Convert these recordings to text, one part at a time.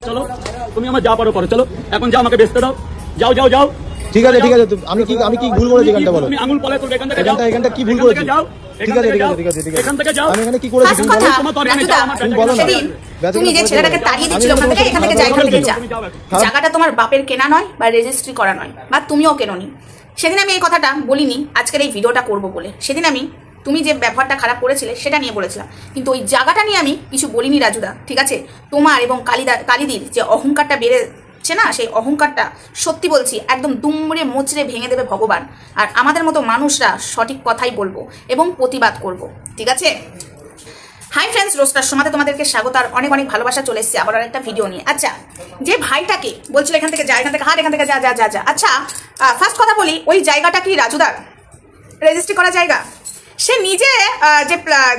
চলো তুমি আমার যা পারো করো, চলো এখন যাও, আমাকে বেচতে দাও, যাও যাও যাও। ঠিক আছে ঠিক আছে, আমি কি ভুল করেছি এখানটা বলো। তুমি আঙুল পলে তুলবে, এখান থেকে যাও, এখানটা কি ভুল করেছি? যাও, ঠিক আছে ঠিক আছে ঠিক আছে ঠিক আছে, এখান থেকে যাও। আমি এখানে কি করেছি তুমি বলো না। তুমি যে ছেলেটাকে তাড়িয়ে দিচ্ছিল ওখান থেকে, এখান থেকে যাই, এখান থেকে যা। জায়গাটা তোমার বাপের কেনা নয় বা রেজিস্ট্রি করা নয়, বা তুমিও কেননি। সেদিন আমি এই কথাটা বলিনি, আজকের এই ভিডিওটা করবো বলে। সেদিন আমি তুমি যে ব্যবহারটা খারাপ করেছিলে সেটা নিয়ে বলেছিলাম, কিন্তু ওই জায়গাটা নিয়ে আমি কিছু বলিনি রাজুদা, ঠিক আছে? তোমার এবং কালিদির যে অহংকারটা বেড়েছে না, সেই অহংকারটা সত্যি বলছি একদম দুমড়ে মুচড়ে ভেঙে দেবে ভগবান। আর আমাদের মতো মানুষরা সঠিক কথাই বলবো এবং প্রতিবাদ করব, ঠিক আছে? হাই ফ্রেন্ডস, রোস্টার সমাজে তোমাদেরকে স্বাগত আর অনেক অনেক ভালোবাসা চলে এসেছে আবার একটা ভিডিও নিয়ে। আচ্ছা, যে ভাইটাকে বলছিল এখান থেকে যা, এখান থেকে হাট, এখান থেকে যা যা যা যা। আচ্ছা, ফার্স্ট কথা বলি, ওই জায়গাটা কি রাজুদার রেজিস্ট্রি করা জায়গা? সে নিজে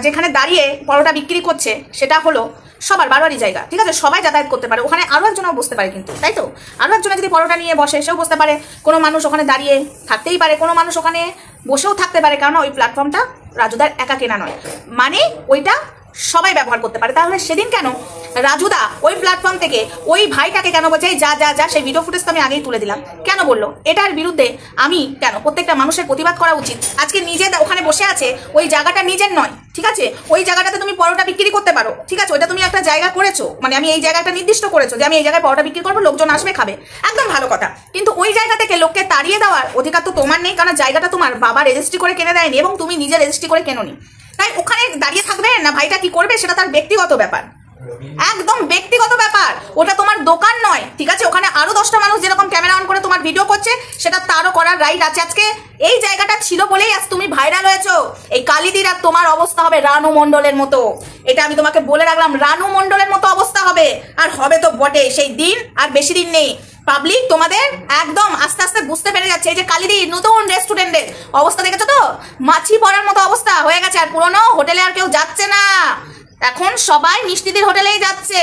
যেখানে দাঁড়িয়ে পরোটা বিক্রি করছে সেটা হলো সবার বারোয়ারি জায়গা, ঠিক আছে? সবাই যাতায়াত করতে পারে, ওখানে আরও একজনও বসতে পারে কিন্তু, তাই তো? আরও একজনে যদি পরোটা নিয়ে বসে সেও বসতে পারে, কোনো মানুষ ওখানে দাঁড়িয়ে থাকতেই পারে, কোনো মানুষ ওখানে বসেও থাকতে পারে, কারণ ওই প্ল্যাটফর্মটা রাজুদার একা কেনা নয়, মানে ওইটা সবাই ব্যবহার করতে পারে। তাহলে সেদিন কেন রাজুদা ওই প্ল্যাটফর্ম থেকে ওই ভাইটাকে কেন বলছে যা যা যা? সেই ভিডিও ফুটেজ তো আমি আগেই তুলে দিলাম, কেন বললো? এটার বিরুদ্ধে আমি কেন প্রত্যেকটা মানুষের প্রতিবাদ করা উচিত? আজকে নিজে ওখানে বসে আছে, ওই জায়গাটা নিজের নয়, ঠিক আছে? ওই জায়গাটাতে তুমি পরোটা বিক্রি করতে পারো, ঠিক আছে? ওইটা তুমি একটা জায়গা করেছো, মানে আমি এই জায়গাটা নির্দিষ্ট করেছো যে আমি এই জায়গায় পরোটা বিক্রি করবো, লোকজন আসবে খাবে, একদম ভালো কথা। কিন্তু ওই জায়গা থেকে লোককে তাড়িয়ে দেওয়ার অধিকার তো তোমার নেই, কারণ জায়গাটা তোমার বাবা রেজিস্ট্রি করে কিনে দেয়নি এবং তুমি নিজে রেজিস্ট্রি করে কেনোনি। তাই ওখানে দাঁড়িয়ে থাকবে না ভাইটা কি করবে সেটা তার ব্যক্তিগত ব্যাপার, একদম ব্যক্তিগত ব্যাপার, ওটা তোমার দোকান নয়, ঠিক আছে? ওখানে আরো 10টা মানুষ যেরকম ক্যামেরা অন করে তোমার ভিডিও করছে সেটা তারও করার রাইট আছে। আজকে এই জায়গাটা ছিল বলেই আজ তুমি ভাইরাল হয়েছো। এই কালিদির আর তোমার অবস্থা হবে রানু মণ্ডলের মতো, এটা আমি তোমাকে বলে রাখলাম, রানু মণ্ডলের মতো অবস্থা হবে, আর হবে তো বটে। সেই দিন আর বেশি দিন নেই। পাবলিক তোমাদের একদম আস্তে আস্তে বুঝতে পেরে যাচ্ছে। এই যে কালিদি নতুন রেস্টুরেন্টের অবস্থা দেখেছো তো, মাছি পড়ার মতো অবস্থা হয়ে গেছে, আর পুরোনো হোটেলে আর কেউ যাচ্ছে না, এখন সবাই মিষ্টিদির হোটেলেই যাচ্ছে।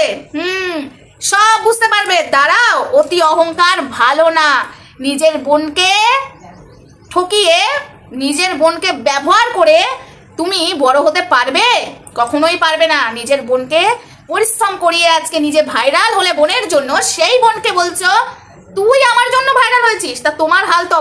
সব বুঝতে পারবে, দাঁড়াও। অতি অহংকার ভালো না, নিজের বোনকে ঠকিয়ে নিজের বোনকে ব্যবহার করে তুমি বড় হতে পারবে? কখনোই পারবে না। নিজের বোনকে পরিশ্রম করিয়ে আজকে নিজে ভাইরাল হলে বোনের জন্য, সেই বোনকে বলছো তুই আমার জন্য ভাইরাল হয়েছিস, তা তোমার হাল তো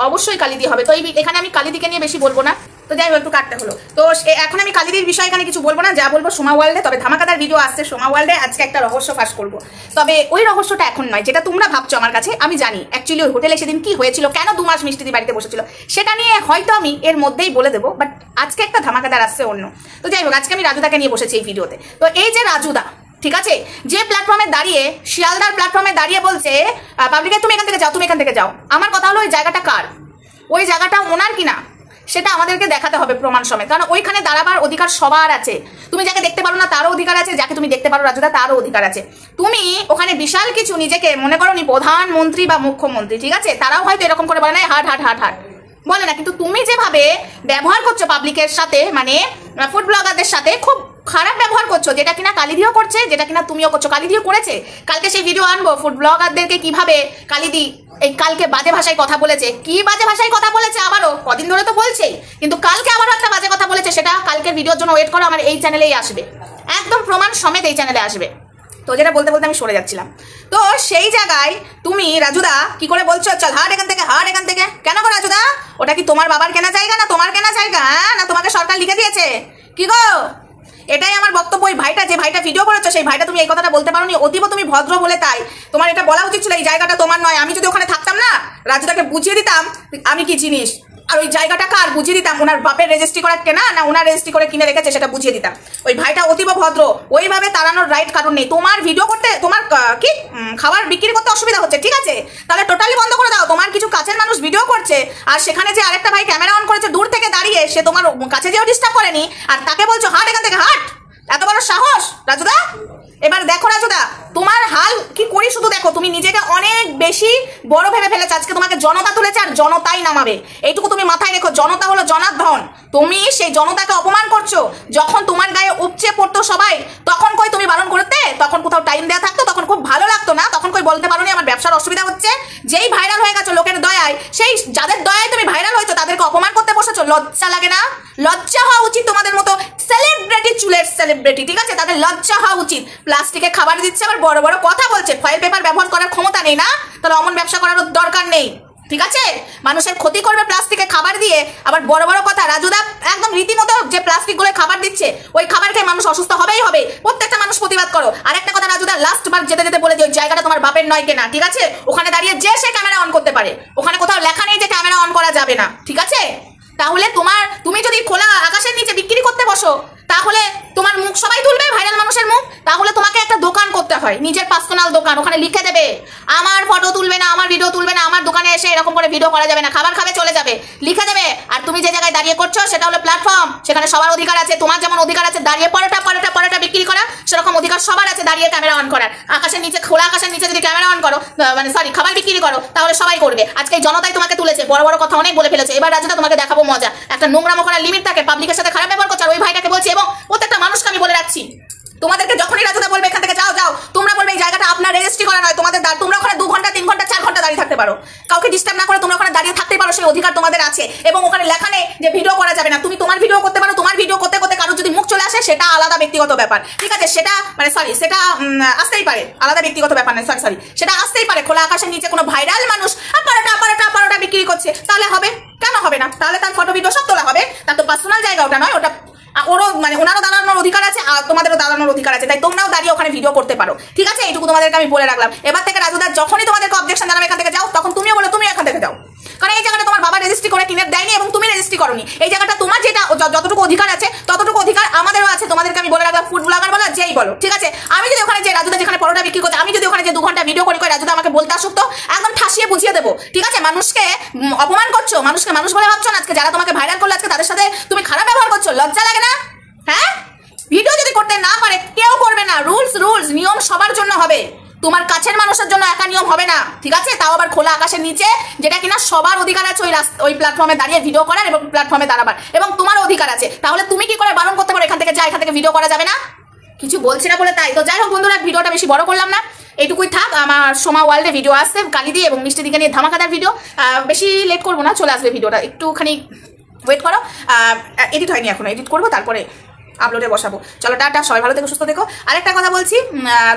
অবশ্যই কালিদি হবে। তো এখানে আমি কালিদিকে নিয়ে বেশি বলবো না, তো যাই হোক একটু কাটতে হলো। তো এখন আমি কালিদির বিষয়ে এখানে কিছু বলবো না, যা বলবো সোমা ওয়ার্ল্ডে। তবে ধামাকাদার ভিডিও আসছে সোমা ওয়ার্ল্ডে, আজকে একটা রহস্য ফাঁস করবো। তবে ওই রহস্যটা এখন নয়, যেটা তোমরা ভাবছো আমার কাছে, আমি জানি অ্যাকচুয়ালি ওই হোটেলে সেদিন কি হয়েছিল, কেন 2 মাস মিষ্টিদি বাড়িতে বসেছিল, সেটা নিয়ে হয়তো আমি এর মধ্যেই বলে দেবো, বাট আজকে একটা ধামাকাদার আসছে অন্য। তো যাই হোক, আজকে আমি রাজুদাকে নিয়ে বসেছি এই ভিডিওতে। তো এই যে রাজুদা, ঠিক আছে, যে প্ল্যাটফর্মে দাঁড়িয়ে, শিয়ালদার প্ল্যাটফর্মে দাঁড়িয়ে বলছে পাবলিকে তুমি এখান থেকে যাও, তুমি এখান থেকে যাও। আমার কথা হলো ওই জায়গাটা কার? ওই জায়গাটা ওনার কিনা সেটা আমাদেরকে দেখাতে হবে প্রমাণ সমেত, কারণ ওইখানে দাঁড়াবার অধিকার সবার আছে। তুমি যাকে দেখতে পারো না তারও অধিকার আছে, যাকে তুমি দেখতে পারো রাজুদা তারও অধিকার আছে। তুমি ওখানে বিশাল কিছু নিজেকে মনে করো নি প্রধানমন্ত্রী বা মুখ্যমন্ত্রী, ঠিক আছে? তারাও হয়তো এরকম করে বলে না হাট হাট হাট হাট বলে না, কিন্তু তুমি যেভাবে ব্যবহার করছো পাবলিকের সাথে, মানে ফুড ব্লগারদের সাথে, খুব খারাপ ব্যবহার করছো, যেটা কিনা কালিদিও করছে, যেটা কিনা তুমিও করছো, কালিদিও করেছে। কালকে সেই ভিডিও আনবো ফুড ব্লগারদেরকে কিভাবে কালিদি এই কালকে বাজে ভাষায় কথা বলেছে। কি বাজে ভাষায় কথা বলেছে আবারও, কদিন ধরে তো বলছেই, কিন্তু কালকে আবারও একটা বাজে কথা বলেছে, সেটা কালকের ভিডিওর জন্য ওয়েট করো, আমার এই চ্যানেলেই আসবে, একদম প্রমাণ সমেত এই চ্যানেলে আসবে। তো যেটা বলতে বলতে আমি সরে যাচ্ছিলাম, তো সেই জায়গায় তুমি রাজুদা কি করে বলছো চল হাট এখান থেকে, হাট এখান থেকে? কেন গো রাজুদা, ওটা কি তোমার বাবার কেনা জায়গা না তোমার কেনা জায়গা? না তোমাকে সরকার লিখে দিয়েছে? কি গো, এটাই আমার বক্তব্য। ওই ভাইটা, যে ভাইটা ভিডিও করেছো, সেই ভাইটা তুমি এই কথাটা বলতে পারো নি, অতীব তুমি ভদ্র বলে, তাই তোমার এটা বলা উচিত ছিল এই জায়গাটা তোমার নয়। আমি যদি ওখানে থাকতাম না, রাজুদাকে বুঝিয়ে দিতাম আমি কি জিনিস, আর ওই জায়গাটা কার বুঝিয়ে দিতাম, ওনার বাপের রেজিস্ট্রি করে কেনা না ওনার রেজিস্ট্রি করে কিনে রেখেছে সেটা বুঝিয়ে দিতাম। ওই ভাইটা অতীব ভদ্র, ওইভাবে তাড়ানোর রাইট কারণ নেই। তোমার ভিডিও করতে, তোমার কি খাবার বিক্রি করতে অসুবিধা হচ্ছে, ঠিক আছে, তাহলে টোটালি বন্ধ করে দাও। তোমার কিছু কাছের মানুষ ভিডিও করছে, আর সেখানে যে আরেকটা ভাই ক্যামেরা অন করেছে দূর থেকে দাঁড়িয়ে, সে তোমার কাছে যেও ডিস্টার্ব করেনি, আর তাকে বলছো হাট এখান থেকে, হাট? এত বড় সাহস রাজুদা! এবার দেখো রাজুদা, তোমার হাল কি করি শুধু দেখো। তুমি নিজেকে অনেক বেশি বড় ভেবে ফেলেছো, আজকে তোমাকে জনতা তুলেছে আর জনতাই নামাবে, এইটুকু তুমি মাথায় রেখো। জনতা হলো জনার্দন, তুমি সেই জনতাকে অপমান করছো। যখন তোমার গায়ে উপচে পড়তো সবাই, তখন কই তুমি বারণ করতে? তখন কোথাও টাইম দেওয়া থাকতো, তখন খুব ভালো লাগতো না, তখন কই বলতে পারো নি আমার ব্যবসার অসুবিধা হচ্ছে? যেই ভাইরাল হয়ে গেছো লোকের দয়ায়, সেই যাদের দয়ায় তুমি ভাইরাল হয়েছো তাদেরকে অপমান করতে বসেছো। লজ্জা লাগে না? লজ্জা হওয়া উচিত তোমাদের মতো সেলিব্রিটি, চুলের সেলিব্রিটি, ঠিক আছে? তাদের লজ্জা হওয়া উচিত। প্লাস্টিকে খাবার দিচ্ছে, আবার বড় বড় কথা বলছে। ফয়েল পেপার ব্যবহার করার ক্ষমতা নেই না? তাহলে অমন ব্যবসা করারও দরকার নেই, ঠিক আছে? মানুষের ক্ষতি করবে প্লাস্টিকে খাবার দিয়ে, আবার বড় বড় কথা। রাজুদা একদম রীতিমতো যে প্লাস্টিক গুলো খাবার দিচ্ছে, ওই খাবার খেয়ে মানুষ অসুস্থ হবেই হবে। প্রত্যেকটা মানুষ প্রতিবাদ করো। আর একটা কথা রাজুদা, লাস্ট বার যেতে যেতে বলে যে ওই জায়গাটা তোমার বাপের নয় কেনা, ঠিক আছে? ওখানে দাঁড়িয়ে যে সে ক্যামেরা অন করতে পারে, ওখানে কোথাও লেখা নেই যে ক্যামেরা অন করা যাবে না, ঠিক আছে? তাহলে তুমি যদি খোলা আকাশের নিচে বিক্রি করতে বসো, তাহলে তোমার মুখ সবাই তুলবে, ভাইরাল মানুষের মুখ। তাহলে তোমাকে একটা দোকান করতে হয়, নিজের পার্সোনাল দোকান। ওখানে লিখে দেবে আমার ফটো তুলবে না, আমার ভিডিও তুলবে না, আমার দোকানে এসে এরকম করে ভিডিও করা যাবে না, খাবার খাবে চলে যাবে, লিখে দেবে। আর তুমি যে জায়গায় দাঁড়িয়ে করছো সেটা হলো প্ল্যাটফর্ম, সেখানে সবার অধিকার আছে। তোমার যেমন অধিকার আছে দাঁড়িয়ে পরোটা বিক্রি করা, সেরকম অধিকার সবার আছে দাঁড়িয়ে ক্যামেরা অন করার। আকাশের নিচে, খোলা আকাশের নিচে যদি ক্যামেরা অন করো, মানে সরি খাবার বিক্রি করো, তাহলে সবাই করবে। আজকে জনতাই তোমাকে তুলেছে, বড় বড় কথা অনেক বলে ফেলেছে। এবার রাজুদা তোমাকে দেখাবো মজা। একটা নোংরামো করার লিমিট থাকে, পাবলিকের সাথে খারাপ ব্যবহার করছো। আর ওই ভাইটাকে বলছি এবং প্রত্যেকটা মানুষকে আমি বলে রাখছি, তোমাদেরকে যখনই রাজুদা বলবে এখান থেকে যাও যাও, তোমরা বলবে এই জায়গাটা আপনার, রেজিস্ট্রি করা নয় তোমাদের। তোমরা ওখানে 2 ঘন্টা 3 ঘন্টা 4 ঘন্টা দাঁড়িয়ে থাকতে পারো, কাউকে ডিস্টার্ব না করে তোমরা ওখানে দাঁড়িয়ে থাকতে পারো, সেই অধিকার তোমাদের আছে। এবং ওখানে লেখা নেই যে ভিডিও করা যাবে না। তুমি তোমার ভিডিও করতে পারো, তোমার ভিডিও করতে করতে কারোর যদি মুখ চলে আসে সেটা আলাদা ব্যক্তিগত ব্যাপার, ঠিক আছে? সেটা মানে সেটা আসতেই পারে, আলাদা ব্যক্তিগত ব্যাপার নয়, সরি সেটা আসতেই পারে। খোলা আকাশের নিচে কোনো ভাইরাল মানুষ পরোটা বিক্রি করছে, তাহলে হবে কেন হবে না? তাহলে তার ফটো ভিডিও সব তোলা হবে। তার তো পার্সোনাল জায়গা ওটা নয়, ওটা ওরও মানে ওনারও দাঁড়ানোর অধিকার আছে, আর তোমাদেরও দাঁড়ানোর অধিকার আছে। তাই তোমরাও দাঁড়িয়ে ওখানে ভিডিও করতে পারো, ঠিক আছে? এইটুকু তোমাদেরকে আমি বলে রাখলাম। এবার থেকে রাজুদা যখনই তোমাদেরকে অবজেকশন জানাবে এখান থেকে যাও, তখন তুমিও বলো তুমি এখান থেকে যাও। কারণ এই জায়গাটা তোমার বাবা রেজিস্ট্রি করে কিনে দেয়নি এবং তুমি রেজিস্ট্রি করোনি। এই জায়গাটা তোমার, যেটা যতটুকু অধিকার আছে ততটুকু অধিকার আমাদেরও আছে। তোমাদেরকে আমি বলে রাখলাম, ফুড ব্লগার বলো যেই বলো, ঠিক আছে? আমি যদি ওখানে যে রাজুদা যেখানে পরোটা বিক্রি করছে, আমি যদি ওখানে যে 2 ঘন্টা ভিডিও করে রাজুদা আমাকে বলতে আসুক, তো একদম ঠাসিয়ে বুঝিয়ে দেবো, ঠিক আছে? মানুষকে অপমান করছো, মানুষকে মানুষ বলে ভাবছো না। আজকে যারা তোমাকে ভাইরাল করলো, আজকে তাদের সাথে তুমি খারাপ ব্যবহার করছো, লজ্জা লাগে না? হ্যাঁ, ভিডিও যদি করতে না পারে কেউ করবে না। রুলস নিয়ম সবার জন্য হবে, তোমার কাছের মানুষের জন্য একা নিয়ম হবে না, ঠিক আছে? তাও আবার খোলা আকাশের নিচে, যেটা কিনা সবার অধিকার আছে ওই প্ল্যাটফর্মে দাঁড়িয়ে ভিডিও করার এবং প্ল্যাটফর্মে দাঁড়াবার, এবং তোমার অধিকার আছে। তাহলে তুমি কি করে বারণ করতে পারো এখান থেকে এখান থেকে ভিডিও করা যাবে না? কিছু বলছি না বলে তাই। তো যাই হোক বন্ধুরা, ভিডিওটা বেশি বড় করলাম না, এইটুকুই থাক। আমার সোমা ওয়ার্ল্ডে ভিডিও আসছে কালি দিয়ে এবং মিষ্টি দিকে নিয়ে ধামাকাদার ভিডিও। বেশি লেট করবো না, চলে আসবে ভিডিওটা, একটুখানি ওয়েট করো। এডিট হয়নি এখনো, এডিট করবো তারপরে আপলোডে বসাবো। চলো টাটা, সবাই ভালো থেকো, সুস্থ থেকো। আরেকটা কথা বলছি,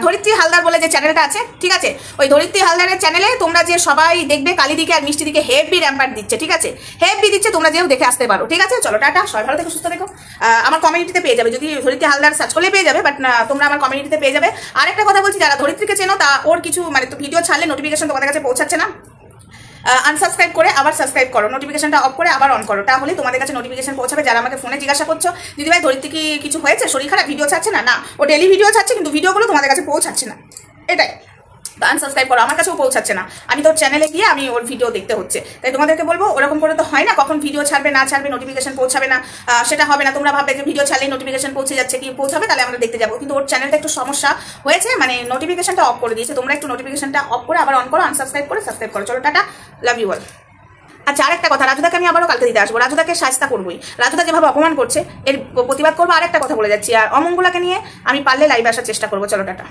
ধরিত্রী হালদার বলে যে চ্যানেলটা আছে, ঠিক আছে? ওই ধরিত্রী হালদারের চ্যানেলে তোমরা যে সবাই দেখবে কালিদিকে আর মিষ্টি দিকে হেভি র্যাম্পার দিচ্ছে, ঠিক আছে? হেভি দিচ্ছে, তোমরা যেও দেখে আসতে পারো, ঠিক আছে? চলো টাটা, সবাই ভালো থেকো, সুস্থ থেকো। আমার কমিউনিটিতে পেয়ে যাবে, যদি ধরিত্রী হালদার সার্চ করলে পেয়ে যাবে, বাট তোমরা আমার কমিউনিটিতে পেয়ে যাবে। আরেকটা কথা বলছি, যারা ধরিত্রীকে চেনো, তা ওর কিছু মানে ভিডিও ছাড়লে নোটিফিকেশন তোমাদের কাছে পৌঁছাচ্ছে না, আনসাবস্ক্রাইব করে আবার সাবস্ক্রাইব করো, নোটিফিকেশনটা অফ করে আবার অন করো, তাহলে তোমাদের কাছে নোটিফিকেশন পৌঁছাবে। যারা আমাকে ফোনে জিজ্ঞাসা করছো দিদি ভাই ধরিত্রী কি কিছু হয়েছে, শরীর খারাপ, ভিডিও ছাড়ছে না, ও ডেলি ভিডিও ছাড়ছে, কিন্তু ভিডিওগুলো তোমাদের কাছে পৌঁছাচ্ছে না, এটাই। আনসাবস্ক্রাইব করো, আমার কাছেও পৌঁছাচ্ছে না, আমি তো চ্যানেলে গিয়ে আমি ওর ভিডিও দেখতে হচ্ছে। তাই তোমাদেরকে বলবো, ওরকম করে তো হয় না, কখন ভিডিও ছাড়বে না ছাড়বে নোটিফিকেশন পৌঁছাবে না, সেটা হবে না। তোমরা ভাববে যে ভিডিও ছাড়লেই নোটিফিকেশন পৌঁছে যাচ্ছে, কি পৌঁছাবে, তাহলে আমরা দেখতে যাবো। কিন্তু ওর চ্যানেলটা একটু সমস্যা হয়েছে, মানে নোটিফিকেশনটা অফ করে দিয়েছে। তোমরা একটু নোটিফিকেশনটা অফ করে আবার অন করো, আনসাবস্ক্রাইব করে সাবস্ক্রাইব করো। চলো টাটা, লাভ ইউ অল। আচ্ছা, আরেকটা কথা, রাজুদাকে আমি আবারও কালকে দিতে আসবো। রাজুদাকে শাস্তা করবোই, রাজুদা যেভাবে অপমান করছে এর প্রতিবাদ করবো। আরেকটা কথা বলে যাচ্ছি, আর অমঙ্গলাকে নিয়ে আমি পারলে লাইভে আসার চেষ্টা করবো। চলো টাটা।